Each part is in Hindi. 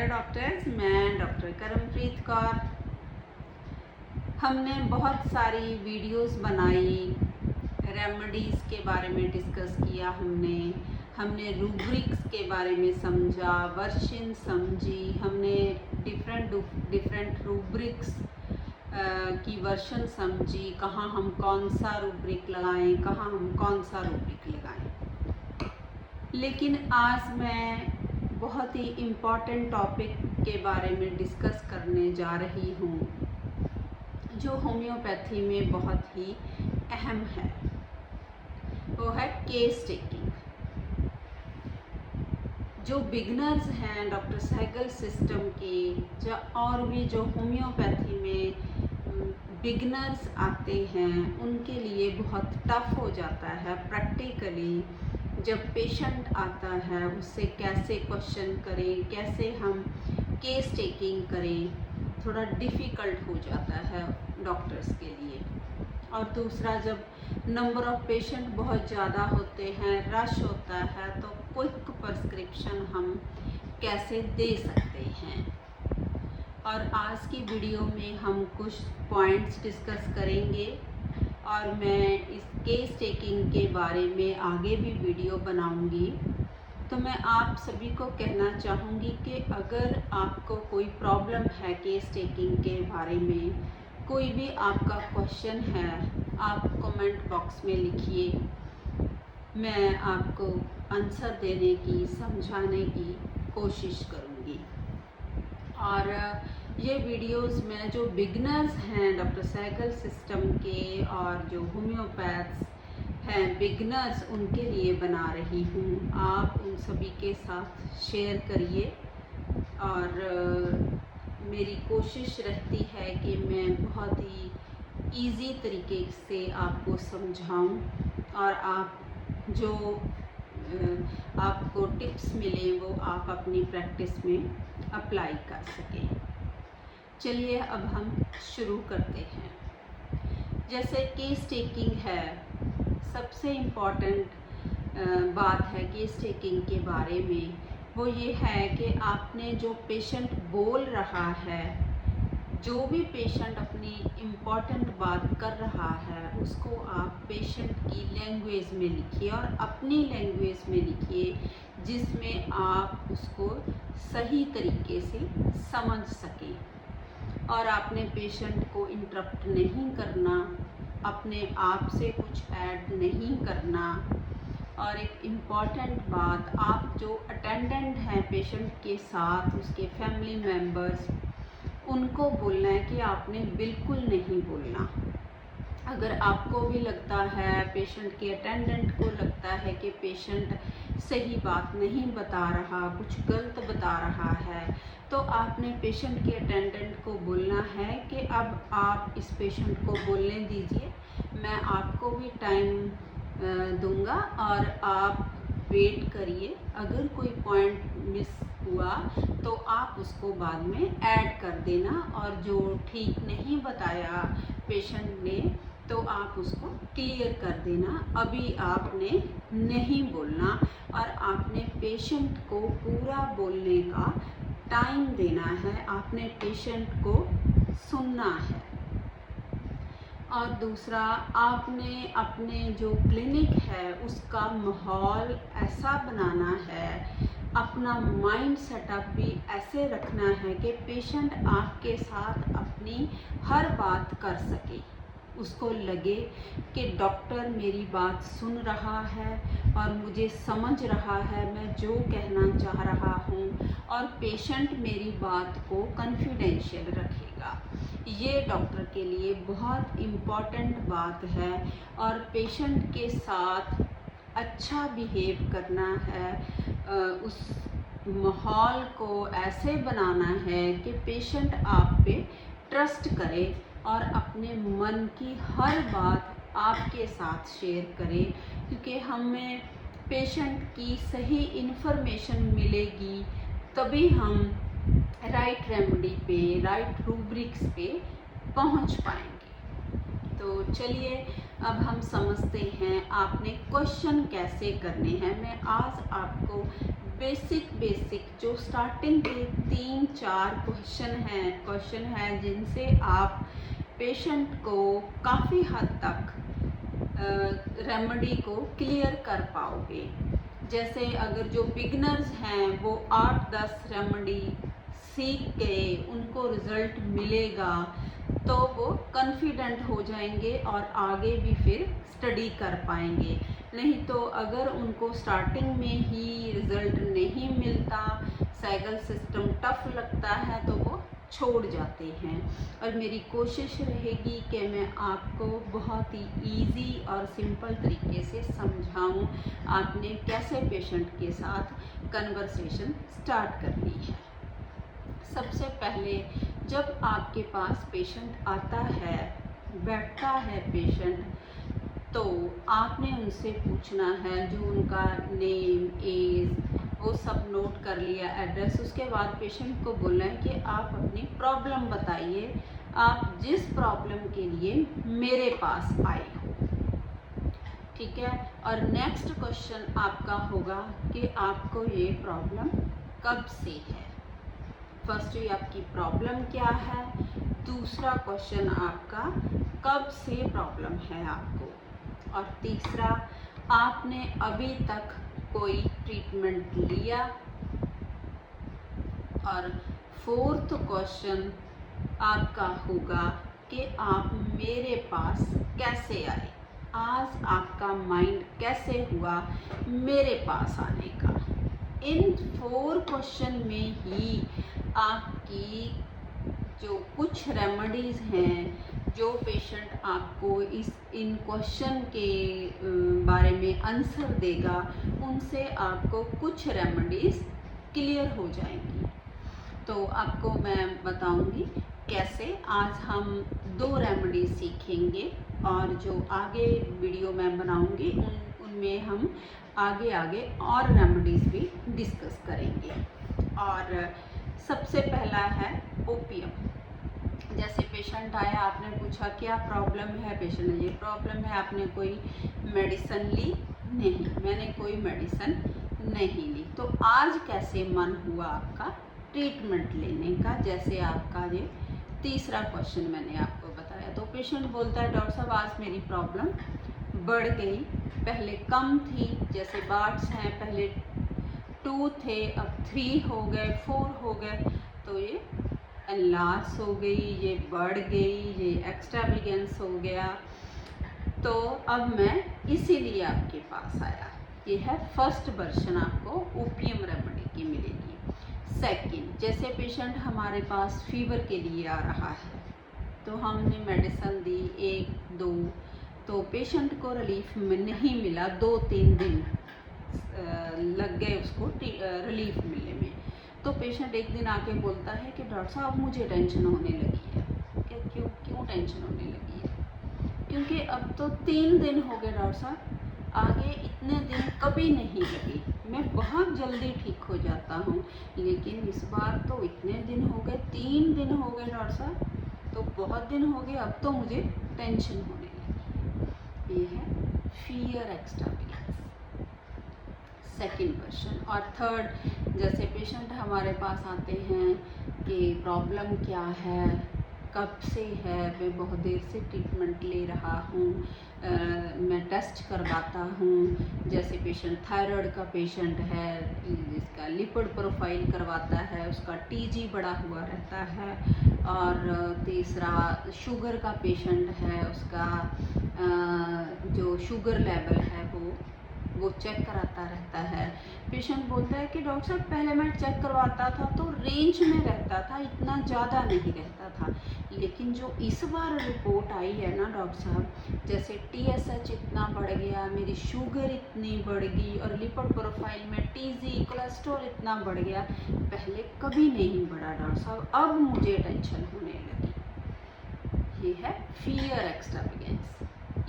हेलो डॉक्टर्स, मैं डॉक्टर करमप्रीत कौर। हमने बहुत सारी वीडियोस बनाई, रेमेडीज़ के बारे में डिस्कस किया। हमने रूब्रिक्स के बारे में समझा, वर्शन समझी। हमने डिफरेंट रूब्रिक्स की वर्शन समझी, कहाँ हम कौन सा रूब्रिक लगाएं, कहाँ हम कौन सा रूब्रिक लगाएं। लेकिन आज मैं बहुत ही इम्पॉर्टेंट टॉपिक के बारे में डिस्कस करने जा रही हूँ, जो होम्योपैथी में बहुत ही अहम है। वो है केस टेकिंग। जो बिगनर्स हैं डॉक्टर सहगल सिस्टम के, और भी जो होम्योपैथी में बिगनर्स आते हैं, उनके लिए बहुत टफ हो जाता है प्रैक्टिकली। जब पेशेंट आता है, उससे कैसे क्वेश्चन करें, कैसे हम केस टेकिंग करें, थोड़ा डिफ़िकल्ट हो जाता है डॉक्टर्स के लिए। और दूसरा, जब नंबर ऑफ़ पेशेंट बहुत ज़्यादा होते हैं, रश होता है, तो क्विक प्रिस्क्रिप्शन हम कैसे दे सकते हैं। और आज की वीडियो में हम कुछ पॉइंट्स डिस्कस करेंगे, और मैं इस केस टेकिंग के बारे में आगे भी वीडियो बनाऊंगी। तो मैं आप सभी को कहना चाहूँगी कि अगर आपको कोई प्रॉब्लम है केस टेकिंग के बारे में, कोई भी आपका क्वेश्चन है, आप कमेंट बॉक्स में लिखिए। मैं आपको आंसर देने की, समझाने की कोशिश करूँगी। और ये वीडियोस में जो बिगनर्स हैं डॉक्टर सहगल सिस्टम के, और जो होम्योपैथ्स हैं बिगनर्स, उनके लिए बना रही हूँ। आप उन सभी के साथ शेयर करिए, और मेरी कोशिश रहती है कि मैं बहुत ही इजी तरीके से आपको समझाऊं, और आप जो आपको टिप्स मिले वो आप अपनी प्रैक्टिस में अप्लाई कर सकें। चलिए अब हम शुरू करते हैं। जैसे केस टेकिंग है, सबसे इम्पॉर्टेंट बात है केस टेकिंग के बारे में, वो ये है कि आपने जो पेशेंट बोल रहा है, जो भी पेशेंट अपनी इम्पॉर्टेंट बात कर रहा है, उसको आप पेशेंट की लैंग्वेज में लिखिए, और अपनी लैंग्वेज में लिखिए, जिसमें आप उसको सही तरीके से समझ सकें। और आपने पेशेंट को इंटरप्ट नहीं करना, अपने आप से कुछ ऐड नहीं करना। और एक इम्पॉर्टेंट बात, आप जो अटेंडेंट हैं पेशेंट के साथ, उसके फैमिली मेम्बर्स, उनको बोलना है कि आपने बिल्कुल नहीं बोलना। अगर आपको भी लगता है, पेशेंट के अटेंडेंट को लगता है कि पेशेंट सही बात नहीं बता रहा, कुछ गलत बता रहा है, तो आपने पेशेंट के अटेंडेंट को बोलना है कि अब आप इस पेशेंट को बोलने दीजिए, मैं आपको भी टाइम दूंगा, और आप वेट करिए। अगर कोई पॉइंट मिस हुआ तो आप उसको बाद में ऐड कर देना, और जो ठीक नहीं बताया पेशेंट ने तो आप उसको क्लियर कर देना। अभी आपने नहीं बोलना, और आपने पेशेंट को पूरा बोलने का टाइम देना है, आपने पेशेंट को सुनना है। और दूसरा, आपने अपने जो क्लिनिक है उसका माहौल ऐसा बनाना है, अपना माइंड सेटअप भी ऐसे रखना है कि पेशेंट आपके साथ अपनी हर बात कर सके, उसको लगे कि डॉक्टर मेरी बात सुन रहा है और मुझे समझ रहा है मैं जो कहना चाह रहा हूँ, और पेशेंट मेरी बात को कॉन्फिडेंशियल रखेगा। ये डॉक्टर के लिए बहुत इम्पॉर्टेंट बात है। और पेशेंट के साथ अच्छा बिहेव करना है, उस माहौल को ऐसे बनाना है कि पेशेंट आप पे ट्रस्ट करे और अपने मन की हर बात आपके साथ शेयर करे, क्योंकि हमें पेशेंट की सही इन्फॉर्मेशन मिलेगी, तभी हम राइट रेमेडी पे, राइट रूब्रिक्स पे पहुंच पाएंगे। तो चलिए अब हम समझते हैं आपने क्वेश्चन कैसे करने हैं। मैं आज आपको बेसिक जो स्टार्टिंग के 3-4 क्वेश्चन हैं जिनसे आप पेशेंट को काफ़ी हद तक रेमेडी को क्लियर कर पाओगे। जैसे अगर जो बिगनर्स हैं वो 8-10 रेमेडी सीख के उनको रिज़ल्ट मिलेगा तो वो कॉन्फिडेंट हो जाएंगे और आगे भी फिर स्टडी कर पाएंगे। नहीं तो अगर उनको स्टार्टिंग में ही रिज़ल्ट नहीं मिलता, सैगल सिस्टम टफ लगता है तो वो छोड़ जाते हैं। और मेरी कोशिश रहेगी कि मैं आपको बहुत ही इजी और सिंपल तरीके से समझाऊं आपने कैसे पेशेंट के साथ कन्वर्सेशन स्टार्ट करनी है। सबसे पहले जब आपके पास पेशेंट आता है, बैठता है पेशेंट, तो आपने उनसे पूछना है जो उनका नेम, एज, वो सब नोट कर लिया, एड्रेस। उसके बाद पेशेंट को बोलना है कि आप अपनी प्रॉब्लम बताइए, आप जिस प्रॉब्लम के लिए मेरे पास आए हो। ठीक है। और नेक्स्ट क्वेश्चन आपका होगा कि आपको ये प्रॉब्लम कब से है। फर्स्ट ये आपकी प्रॉब्लम क्या है, दूसरा क्वेश्चन आपका कब से प्रॉब्लम है आपको, और तीसरा आपने अभी तक कोई ट्रीटमेंट लिया, और फोर्थ क्वेश्चन आपका होगा कि आप मेरे पास कैसे आए, आज आपका माइंड कैसे हुआ मेरे पास आने का। इन 4 क्वेश्चन में ही आपकी जो कुछ रेमेडीज़ हैं जो पेशेंट आपको इन क्वेश्चन के बारे में आंसर देगा, उनसे आपको कुछ रेमेडीज़ क्लियर हो जाएंगी। तो आपको मैं बताऊंगी कैसे। आज हम 2 रेमेडी सीखेंगे और जो आगे वीडियो मैं बनाऊंगी उनमें हम आगे और रेमेडीज़ भी डिस्कस करेंगे। और सबसे पहला है ओपियम। जैसे पेशेंट आया, आपने पूछा क्या प्रॉब्लम है, पेशेंट ने ये प्रॉब्लम है, आपने कोई मेडिसिन ली? नहीं, मैंने कोई मेडिसिन नहीं ली। तो आज कैसे मन हुआ आपका ट्रीटमेंट लेने का, जैसे आपका ये तीसरा क्वेश्चन मैंने आपको बताया। तो पेशेंट बोलता है डॉक्टर साहब आज मेरी प्रॉब्लम बढ़ गई, पहले कम थी, जैसे बार्ड्स हैं, पहले 2 थे अब 3 हो गए, 4 हो गए, तो ये एनलार्ज हो गई, ये बढ़ गई, ये एक्स्ट्रावेगेंस हो गया। तो अब मैं इसीलिए आपके पास आया। ये है फर्स्ट वर्जन, आपको ओपियम रेमेडी की मिलेगी। सेकंड, जैसे पेशेंट हमारे पास फीवर के लिए आ रहा है तो हमने मेडिसिन दी 1-2, तो पेशेंट को रिलीफ में नहीं मिला, 2-3 दिन लग गए उसको रिलीफ मिलने में। तो पेशेंट एक दिन आके बोलता है कि डॉक्टर साहब मुझे टेंशन होने लगी है। क्या क्यों टेंशन होने लगी है? क्योंकि अब तो 3 दिन हो गए डॉक्टर साहब, आगे इतने दिन कभी नहीं लगी, मैं बहुत जल्दी ठीक हो जाता हूँ, लेकिन इस बार तो इतने दिन हो गए, 3 दिन हो गए डॉक्टर साहब, तो बहुत दिन हो गए, अब तो मुझे टेंशन होने लगी। ये है फियर एक्स्ट्रावेगेंस, सेकेंड वर्जन। और थर्ड, जैसे पेशेंट हमारे पास आते हैं कि प्रॉब्लम क्या है, कब से है, मैं बहुत देर से ट्रीटमेंट ले रहा हूँ, मैं टेस्ट करवाता हूँ। जैसे पेशेंट थायराइड का पेशेंट है, जिसका लिपिड प्रोफाइल करवाता है, उसका टीजी बढ़ा हुआ रहता है। और तीसरा शुगर का पेशेंट है, उसका जो शुगर लेवल है वो चेक कराता रहता है। पेशेंट बोलता है कि डॉक्टर साहब पहले मैं चेक करवाता था तो रेंज में रहता था, इतना ज़्यादा नहीं रहता था, लेकिन जो इस बार रिपोर्ट आई है ना डॉक्टर साहब, जैसे TSH इतना बढ़ गया, मेरी शुगर इतनी बढ़ गई, और लिपिड प्रोफाइल में TG, कोलेस्ट्रॉल इतना बढ़ गया, पहले कभी नहीं बढ़ा डॉक्टर साहब, अब मुझे टेंशन होने लगी। ये है फियर एक्स्ट्रावेगेंस।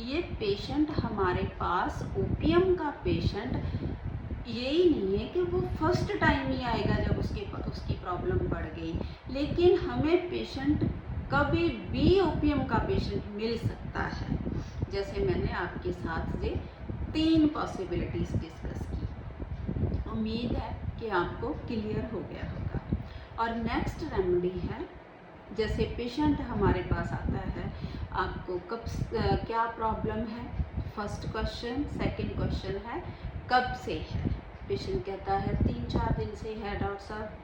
ये पेशेंट हमारे पास, ओपियम का पेशेंट, यही नहीं है कि वो फर्स्ट टाइम ही आएगा जब उसकी प्रॉब्लम बढ़ गई, लेकिन हमें पेशेंट कभी भी ओपियम का पेशेंट मिल सकता है। जैसे मैंने आपके साथ ये 3 पॉसिबिलिटीज़ डिस्कस की। उम्मीद है कि आपको क्लियर हो गया होगा। और नेक्स्ट रेमेडी है, जैसे पेशेंट हमारे पास आता है, आपको कब क्या प्रॉब्लम है, फर्स्ट क्वेश्चन। सेकंड क्वेश्चन है कब से है। पेशेंट कहता है 3-4 दिन से है डॉक्टर साहब,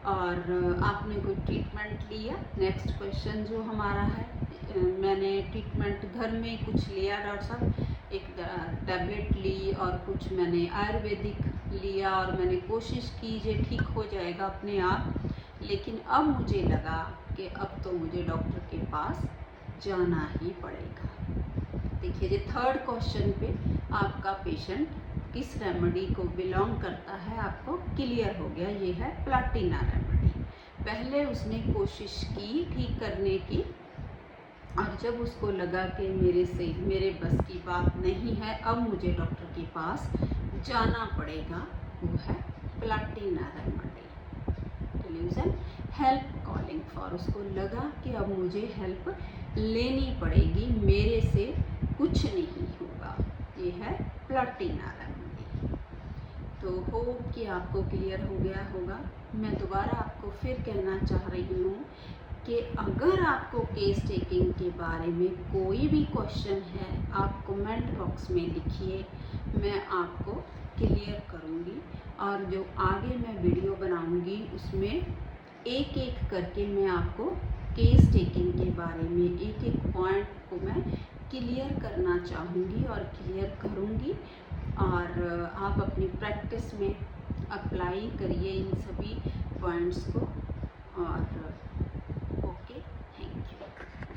और आपने कोई ट्रीटमेंट लिया। नेक्स्ट क्वेश्चन जो हमारा है, मैंने ट्रीटमेंट घर में कुछ लिया डॉक्टर साहब, एक टैबलेट ली और कुछ मैंने आयुर्वेदिक लिया और मैंने कोशिश की जे ठीक हो जाएगा अपने आप, लेकिन अब मुझे लगा कि अब तो मुझे डॉक्टर के पास जाना ही पड़ेगा। देखिए जी, थर्ड क्वेश्चन पे आपका पेशेंट किस रेमेडी को बिलोंग करता है आपको क्लियर हो गया। ये है प्लाटिना रेमेडी। पहले उसने कोशिश की ठीक करने की, और जब उसको लगा कि मेरे बस की बात नहीं है, अब मुझे डॉक्टर के पास जाना पड़ेगा, वो है Platina remedy. Delusion help calling for. उसको लगा कि अब मुझे हेल्प लेनी पड़ेगी, मेरे से कुछ नहीं होगा। ये है प्लाटिना रेमेडी। तो होप कि आपको क्लियर हो गया होगा। मैं दोबारा आपको फिर कहना चाह रही हूँ कि अगर आपको केस टेकिंग के बारे में कोई भी क्वेश्चन है, आप कमेंट बॉक्स में लिखिए, मैं आपको क्लियर करूँगी। और जो आगे मैं वीडियो बनाऊँगी उसमें एक एक करके मैं आपको केस टेकिंग के बारे में एक एक पॉइंट को मैं क्लियर करना चाहूँगी और क्लियर करूँगी, और आप अपनी प्रैक्टिस में अप्लाई करिए इन सभी पॉइंट्स को। और